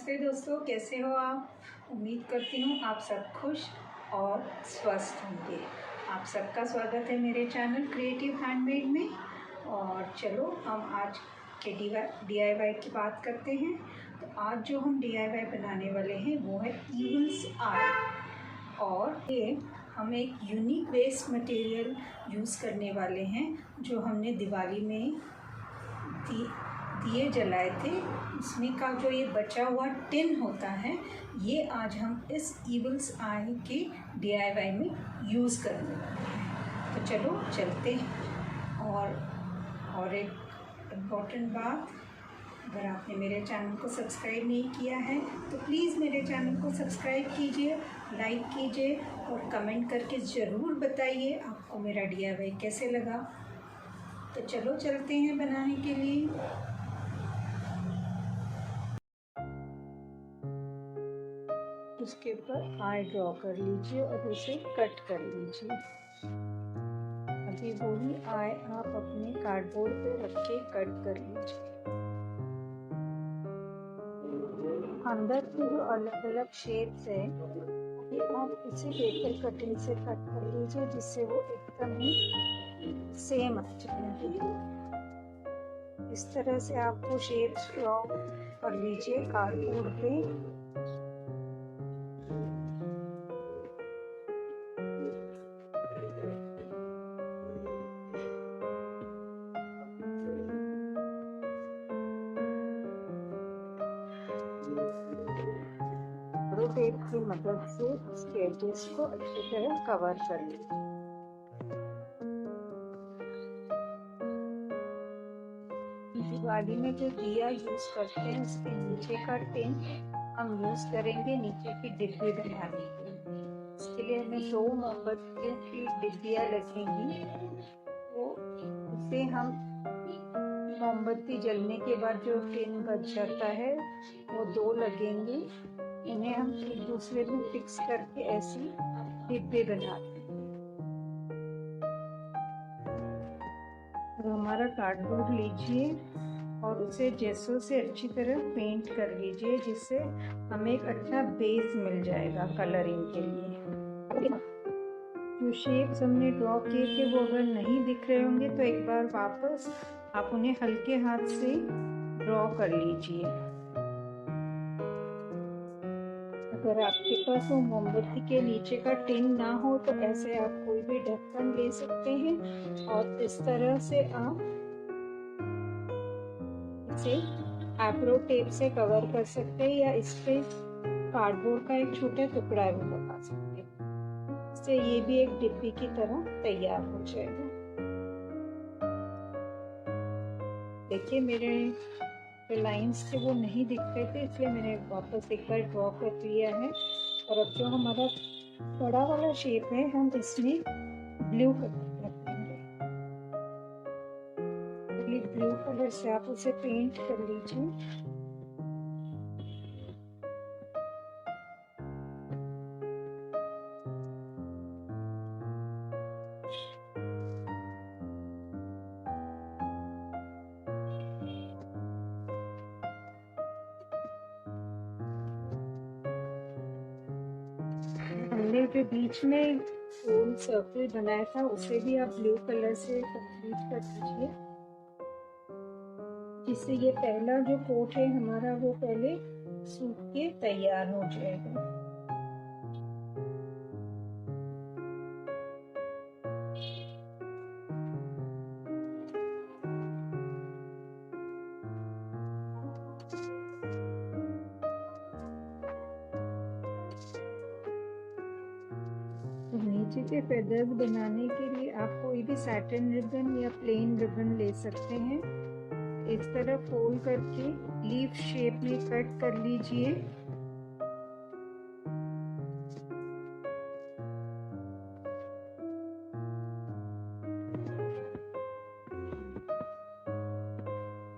नमस्ते दोस्तों, कैसे हो आप। उम्मीद करती हूँ आप सब खुश और स्वस्थ होंगे। आप सबका स्वागत है मेरे चैनल क्रिएटिव हैंडमेड में। और चलो हम आज के DIY की बात करते हैं। तो आज जो हम DIY बनाने वाले हैं वो है ईगल्स आई। और ये हम एक यूनिक वेस्ट मटेरियल यूज़ करने वाले हैं जो हमने दिवाली में दिए जलाए थे। उसमें का जो ये बचा हुआ टिन होता है, ये आज हम इस ईगल्स आई के DIY में यूज़ करने वाले हैं। तो चलो चलते हैं। और एक इम्पॉर्टेंट बात, अगर आपने मेरे चैनल को सब्सक्राइब नहीं किया है तो प्लीज़ मेरे चैनल को सब्सक्राइब कीजिए, लाइक कीजिए और कमेंट करके ज़रूर बताइए आपको मेरा DIY कैसे लगा। तो चलो चलते हैं बनाने के लिए। उसके ऊपर आई ड्रॉ कर लीजिए और उसे कट कर लीजिए। अभी वही आई आप अपने कार्डबोर्ड पे रख के कट कर लीजिए। अंदर की जो अलग अलग शेप्स है ये आप इसी पेपर कटिंग से कट कर लीजिए, जिससे वो एकदम ही सेम आ जाएंगे। इस तरह से आपको शेप्स ड्रॉ कर लीजिए कार्डबोर्ड पे। टेप की मदद से इसके एजेस को अच्छी तरह कवर कर लीजिए। दिवाली में जो दिया यूज करते हैं उसके नीचे का टिन हम यूज करेंगे नीचे की डिब्बी बनाने के लिए। इसके लिए हमें 2 मोमबत्तियों की डिब्बियाँ लगेंगी। तो इसे हम मोमबत्ती जलने के बाद जो टिन बच जाता है वो 2 लगेंगे। इन्हें हम एक दूसरे में फिक्स करके ऐसी डिब्बे बनाते हैं। तो हमारा कार्डबोर्ड लीजिए और उसे जेसो से अच्छी तरह पेंट कर लीजिए, जिससे हमें एक अच्छा बेस मिल जाएगा कलरिंग के लिए। जो शेप्स हमने ड्रॉ किए थे वो अगर नहीं दिख रहे होंगे तो एक बार वापस आप उन्हें हल्के हाथ से ड्रॉ कर लीजिए। अगर आपके पास वो मोमबत्ती के नीचे का टिन ना हो तो ऐसे आप कोई भी ढक्कन ले सकते हैं और इस तरह से आप इसे एप्रो टेप से कवर कर सकते हैं या इस पे कार्डबोर्ड का एक छोटा टुकड़ा भी लगा सकते हैं। इससे ये भी एक डिब्बी की तरह तैयार हो जाएगा। देखिए मेरे लाइंस थे वो नहीं दिख रहे थे, इसलिए मैंने वापस एक बार ड्रॉ कर लिया है। और अब जो हमारा बड़ा वाला शेप है हम इसमें ब्लू कलर रखेंगे। ब्लू कलर से आप उसे पेंट कर लीजिए। हमने जो बीच में गोल सर्कल बनाया था उसे भी आप ब्लू कलर से कंप्लीट कर दीजिए, जिससे ये पहला जो कोट है हमारा वो पहले सूख के तैयार हो जाएगा। नीचे के फेदर्स बनाने के लिए आप कोई भी सैटिन रिबन या प्लेन रिबन ले सकते हैं। इस तरह फोल्ड करके लीफ शेप में कट कर लीजिए।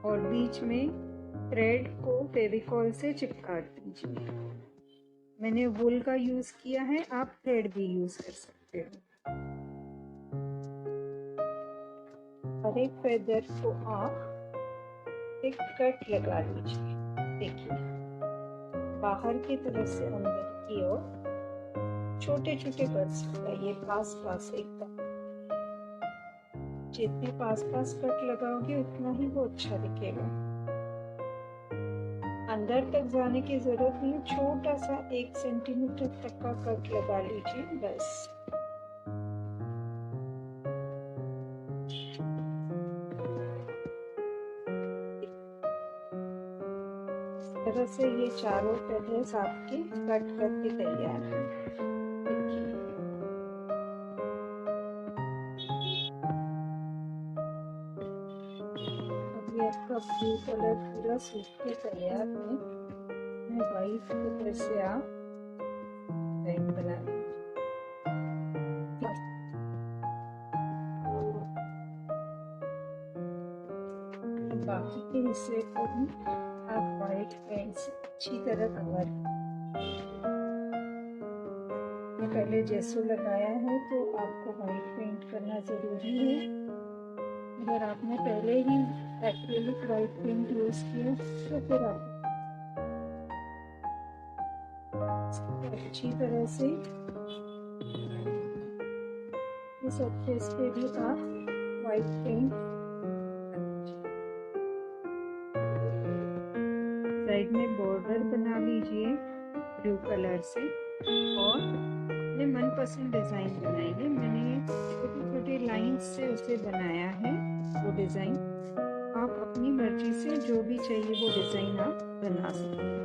और बीच में थ्रेड को फेविकॉल से चिपका दीजिए। मैंने वूल का यूज किया है, आप थ्रेड भी यूज कर सकते हो। हर एक फेदर को आप एक कट लगा लीजिए। देखिए बाहर की तरफ से अंदर की ओर छोटे छोटे कट्स लगाइए, पास पास एकदम। जितने पास पास कट लगाओगे उतना ही वो अच्छा दिखेगा। अंदर तक जाने की जरूरत नहीं, छोटा सा 1 सेंटीमीटर तक का कट लगा लीजिए बस। इस तरह से ये चारों पेटल्स आपके कट करके तैयार हैं। अभी आपका ब्लू कलर पूरा सूख के तैयार है। व्हाइट कलर से आप लाइन बना लीजिए। बाकी के हिस्से को भी आप व्हाइट पेंट से अच्छी तरह कवर। पहले जेसो लगाया है तो आपको व्हाइट पेंट करना जरूरी है। अगर आपने पहले ही एक्रेलिक व्हाइट पेंट यूज किया तो फिर आप अच्छी तरह से इस सरफेस पे भी आप व्हाइट पेंट। साइड में बॉर्डर बना लीजिए ब्लू कलर से और अपने मनपसंद डिज़ाइन बनाइए। मैंने छोटी छोटी लाइंस से उसे बनाया है वो डिज़ाइन। आप अपनी मर्जी से जो भी चाहिए वो डिज़ाइन आप बना सकते हैं।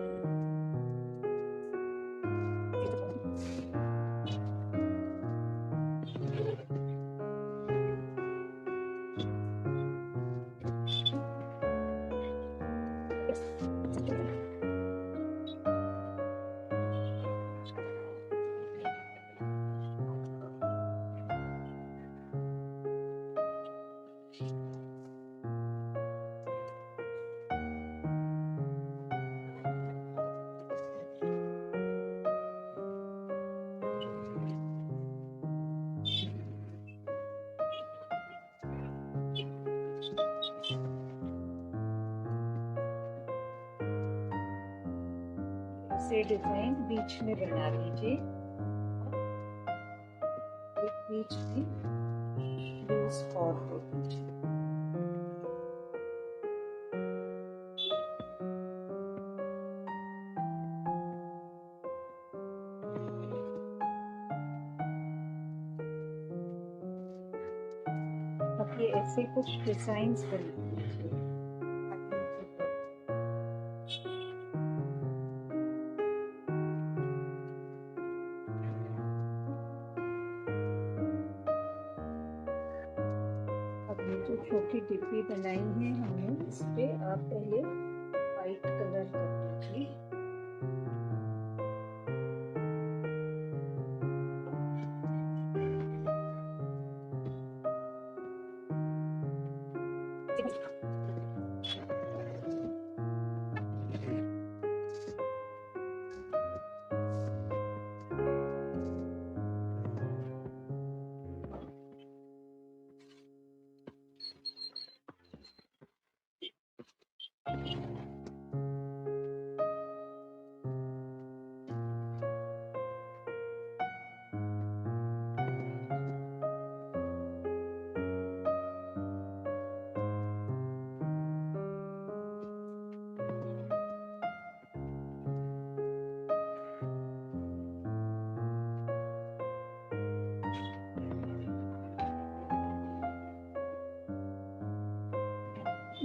से डिजाइन बीच में बना लीजिए, एक बीच में लूज कॉर्ड दे दीजिए। अब ये ऐसे कुछ डिजाइन्स बना लीजिए। जो छोटी डिब्बी बनाई है हमने, इस पे आप पहले वाइट कलर कर दीजिए।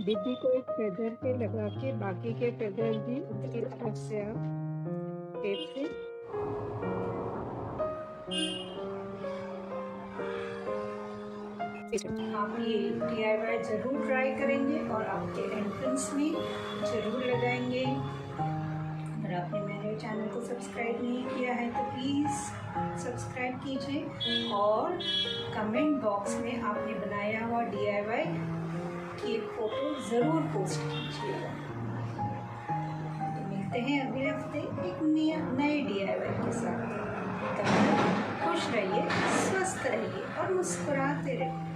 डिब्बी को एक फेदर पे लगा के बाकी के फेदर भी उसकी तरफ से आप टेप से आप ये DIY जरूर ट्राई करेंगे और आपके एंट्रेंस में जरूर लगाएंगे। अगर आपने मेरे चैनल को सब्सक्राइब नहीं किया है तो प्लीज़ सब्सक्राइब कीजिए और कमेंट बॉक्स में आपने बनाया हुआ DIY की एक फोटो ज़रूर पोस्ट कीजिएगा। तो मिलते हैं अगले हफ्ते एक नए DIY के साथ। तब तक खुश रहिए, स्वस्थ रहिए और मुस्कुराते रहिए।